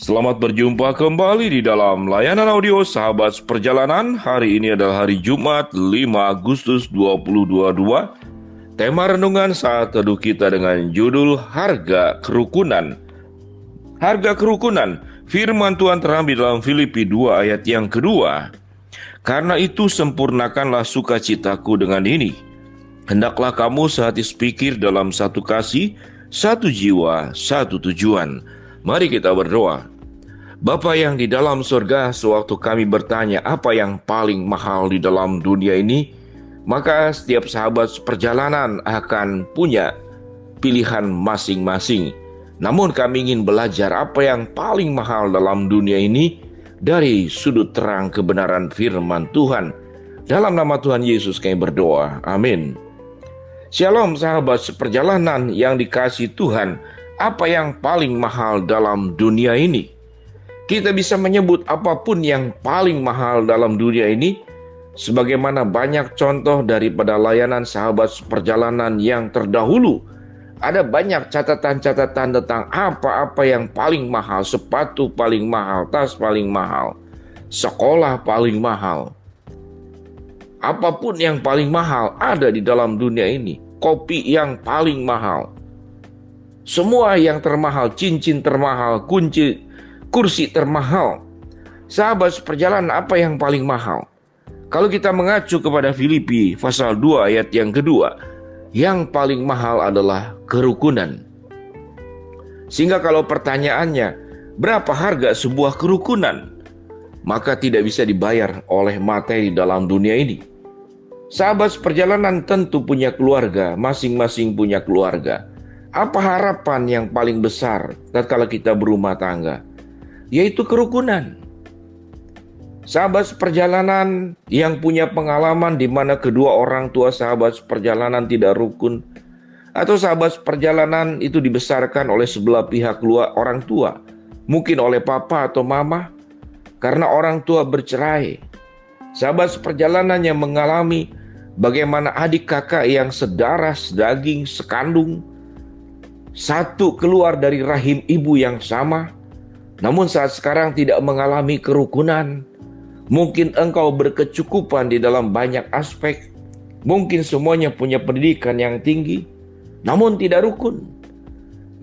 Selamat berjumpa kembali di dalam layanan audio Sahabat Perjalanan. Hari ini adalah hari Jumat 5 Agustus 2022. Tema renungan saat teduh kita dengan judul Harga Kerukunan. Harga kerukunan, firman Tuhan terambil dalam Filipi 2 ayat yang kedua. Karena itu sempurnakanlah sukacitaku dengan ini. Hendaklah kamu sehati sepikir dalam satu kasih, satu jiwa, satu tujuan. Mari kita berdoa. Bapa yang di dalam surga, sewaktu kami bertanya apa yang paling mahal di dalam dunia ini, maka setiap sahabat perjalanan akan punya pilihan masing-masing. Namun kami ingin belajar apa yang paling mahal dalam dunia ini dari sudut terang kebenaran firman Tuhan. Dalam nama Tuhan Yesus kami berdoa. Amin. Shalom sahabat seperjalanan yang dikasihi Tuhan. Apa yang paling mahal dalam dunia ini? Kita bisa menyebut apapun yang paling mahal dalam dunia ini, sebagaimana banyak contoh daripada layanan sahabat perjalanan yang terdahulu. Ada banyak catatan-catatan tentang apa-apa yang paling mahal, sepatu paling mahal, tas paling mahal, sekolah paling mahal. Apapun yang paling mahal ada di dalam dunia ini. Kopi yang paling mahal. Semua yang termahal, cincin termahal, kursi termahal. Sahabat seperjalanan, apa yang paling mahal? Kalau kita mengacu kepada Filipi pasal 2 ayat yang kedua, yang paling mahal adalah kerukunan. Sehingga kalau pertanyaannya, berapa harga sebuah kerukunan? Maka tidak bisa dibayar oleh materi dalam dunia ini. Sahabat seperjalanan tentu punya keluarga, masing-masing punya keluarga. Apa harapan yang paling besar tatkala kita berumah tangga? Yaitu kerukunan. Sahabat seperjalanan yang punya pengalaman di mana kedua orang tua sahabat seperjalanan tidak rukun, atau sahabat seperjalanan itu dibesarkan oleh sebelah pihak orang tua, mungkin oleh papa atau mama, karena orang tua bercerai. Sahabat seperjalanan yang mengalami bagaimana adik kakak yang sedarah, sedaging, sekandung, satu keluar dari rahim ibu yang sama, namun saat sekarang tidak mengalami kerukunan. Mungkin engkau berkecukupan di dalam banyak aspek, mungkin semuanya punya pendidikan yang tinggi, namun tidak rukun.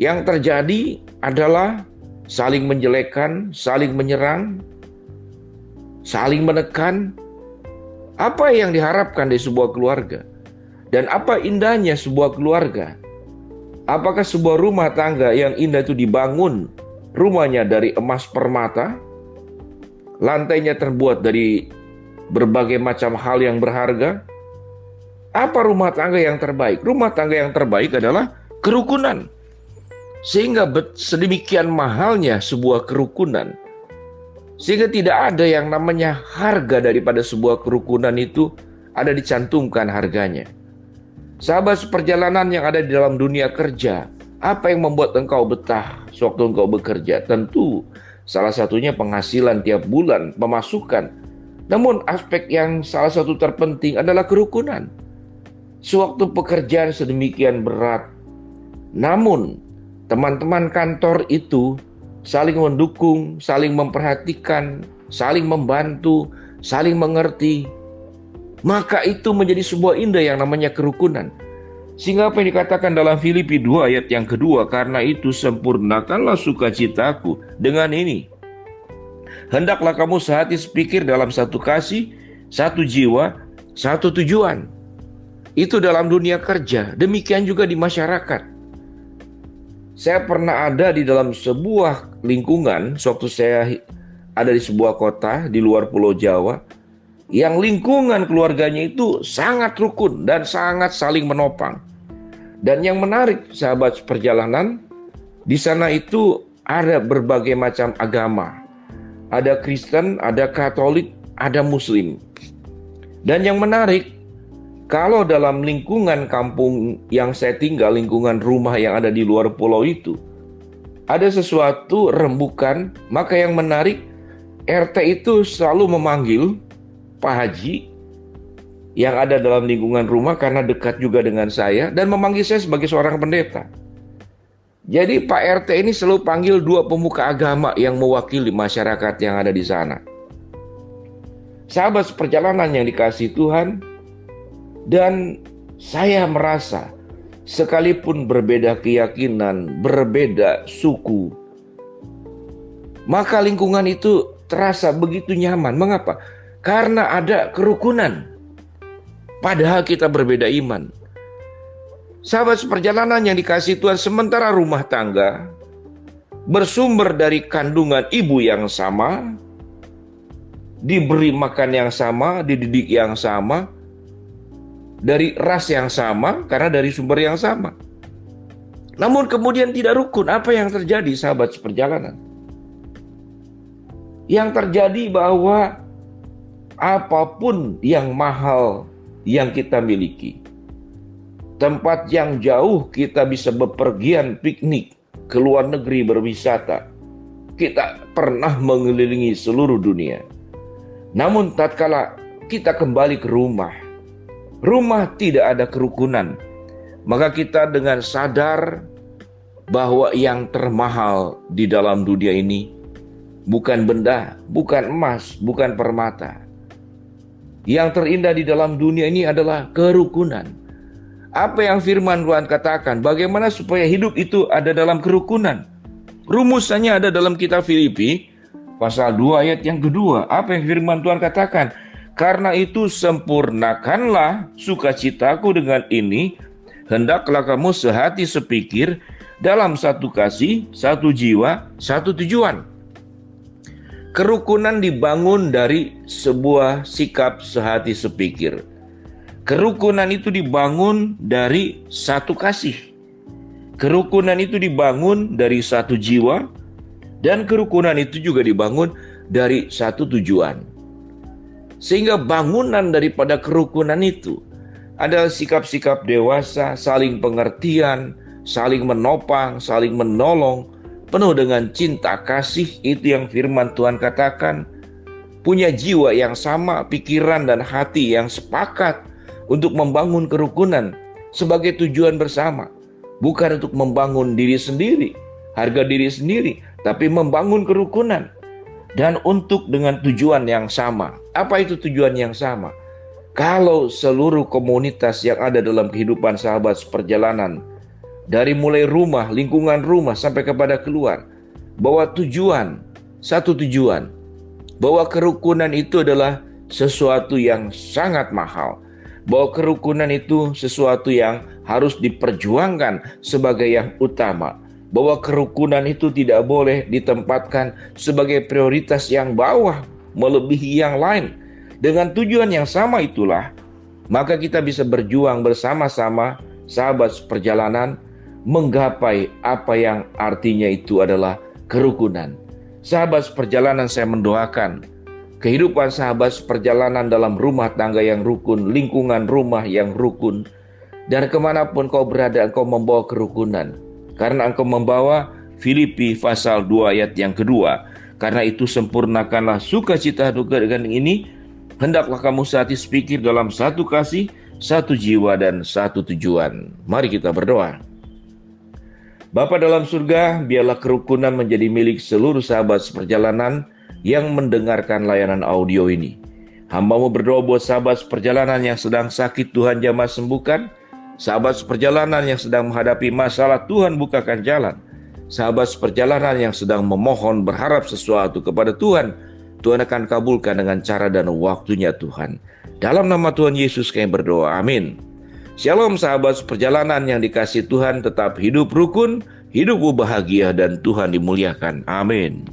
Yang terjadi adalah saling menjelekkan, saling menyerang, saling menekan. Apa yang diharapkan dari sebuah keluarga? Dan apa indahnya sebuah keluarga? Apakah sebuah rumah tangga yang indah itu dibangun rumahnya dari emas permata, lantainya terbuat dari berbagai macam hal yang berharga? Apa rumah tangga yang terbaik? Rumah tangga yang terbaik adalah kerukunan. Sehingga sedemikian mahalnya sebuah kerukunan, sehingga tidak ada yang namanya harga daripada sebuah kerukunan itu ada dicantumkan harganya. Sahabat seperjalanan yang ada di dalam dunia kerja, apa yang membuat engkau betah sewaktu engkau bekerja? Tentu salah satunya penghasilan tiap bulan, pemasukan. Namun aspek yang salah satu terpenting adalah kerukunan. Sewaktu pekerjaan sedemikian berat, namun teman-teman kantor itu saling mendukung, saling memperhatikan, saling membantu, saling mengerti. Maka itu menjadi sebuah indah yang namanya kerukunan. Sehingga apa yang dikatakan dalam Filipi 2 ayat yang kedua, karena itu sempurnakanlah sukacitaku dengan ini. Hendaklah kamu sehati sepikir dalam satu kasih, satu jiwa, satu tujuan. Itu dalam dunia kerja, demikian juga di masyarakat. Saya pernah ada di dalam sebuah lingkungan, sewaktu saya ada di sebuah kota di luar Pulau Jawa, yang lingkungan keluarganya itu sangat rukun dan sangat saling menopang. Dan yang menarik sahabat perjalanan, di sana itu ada berbagai macam agama. Ada Kristen, ada Katolik, ada Muslim. Dan yang menarik, kalau dalam lingkungan kampung yang saya tinggal, lingkungan rumah yang ada di luar pulau itu, ada sesuatu rembukan, maka yang menarik, RT itu selalu memanggil Pak Haji yang ada dalam lingkungan rumah karena dekat juga dengan saya, dan memanggil saya sebagai seorang pendeta. Jadi Pak RT ini selalu panggil dua pemuka agama yang mewakili masyarakat yang ada di sana. Sahabat seperjalanan yang dikasihi Tuhan, dan saya merasa sekalipun berbeda keyakinan, berbeda suku, maka lingkungan itu terasa begitu nyaman. Mengapa? Karena ada kerukunan. Padahal kita berbeda iman. Sahabat seperjalanan yang dikasihi Tuhan, sementara rumah tangga bersumber dari kandungan ibu yang sama, diberi makan yang sama, dididik yang sama, dari ras yang sama, karena dari sumber yang sama. Namun kemudian tidak rukun. Apa yang terjadi, sahabat seperjalanan? Yang terjadi bahwa apapun yang mahal yang kita miliki, tempat yang jauh kita bisa bepergian piknik ke luar negeri berwisata, kita pernah mengelilingi seluruh dunia. Namun tatkala kita kembali ke rumah tidak ada kerukunan, maka kita dengan sadar bahwa yang termahal di dalam dunia ini bukan benda, bukan emas, bukan permata. Yang terindah di dalam dunia ini adalah kerukunan. Apa yang firman Tuhan katakan, bagaimana supaya hidup itu ada dalam kerukunan? Rumusannya ada dalam kitab Filipi pasal 2 ayat yang kedua. Apa yang firman Tuhan katakan? Karena itu sempurnakanlah sukacitaku dengan ini, hendaklah kamu sehati sepikir, dalam satu kasih, satu jiwa, satu tujuan. Kerukunan dibangun dari sebuah sikap sehati sepikir. Kerukunan itu dibangun dari satu kasih. Kerukunan itu dibangun dari satu jiwa. Dan kerukunan itu juga dibangun dari satu tujuan. Sehingga bangunan daripada kerukunan itu adalah sikap-sikap dewasa, saling pengertian, saling menopang, saling menolong, penuh dengan cinta kasih. Itu yang firman Tuhan katakan. Punya jiwa yang sama, pikiran dan hati yang sepakat untuk membangun kerukunan sebagai tujuan bersama. Bukan untuk membangun diri sendiri, harga diri sendiri, tapi membangun kerukunan. Dan untuk dengan tujuan yang sama. Apa itu tujuan yang sama? Kalau seluruh komunitas yang ada dalam kehidupan sahabat seperjalanan, dari mulai rumah, lingkungan rumah sampai kepada keluar, bahwa tujuan, satu tujuan, bahwa kerukunan itu adalah sesuatu yang sangat mahal, bahwa kerukunan itu sesuatu yang harus diperjuangkan sebagai yang utama, bahwa kerukunan itu tidak boleh ditempatkan sebagai prioritas yang bawah melebihi yang lain. Dengan tujuan yang sama itulah, maka kita bisa berjuang bersama-sama sahabat seperjalanan menggapai apa yang artinya itu adalah kerukunan. Sahabat seperjalanan, saya mendoakan kehidupan sahabat seperjalanan dalam rumah tangga yang rukun, lingkungan rumah yang rukun, dan kemanapun kau berada engkau membawa kerukunan, karena engkau membawa Filipi pasal 2 ayat yang kedua. Karena itu sempurnakanlah sukacita dengan ini, hendaklah kamu sehati sepikir dalam satu kasih, satu jiwa dan satu tujuan. Mari kita berdoa. Bapa dalam surga, biarlah kerukunan menjadi milik seluruh sahabat seperjalanan yang mendengarkan layanan audio ini. Hamba-Mu berdoa buat sahabat seperjalanan yang sedang sakit, Tuhan jamah sembuhkan. Sahabat seperjalanan yang sedang menghadapi masalah, Tuhan bukakan jalan. Sahabat seperjalanan yang sedang memohon berharap sesuatu kepada Tuhan, Tuhan akan kabulkan dengan cara dan waktunya Tuhan. Dalam nama Tuhan Yesus kami berdoa, amin. Shalom sahabat seperjalanan yang dikasihi Tuhan, tetap hidup rukun, hidup bahagia dan Tuhan dimuliakan, amin.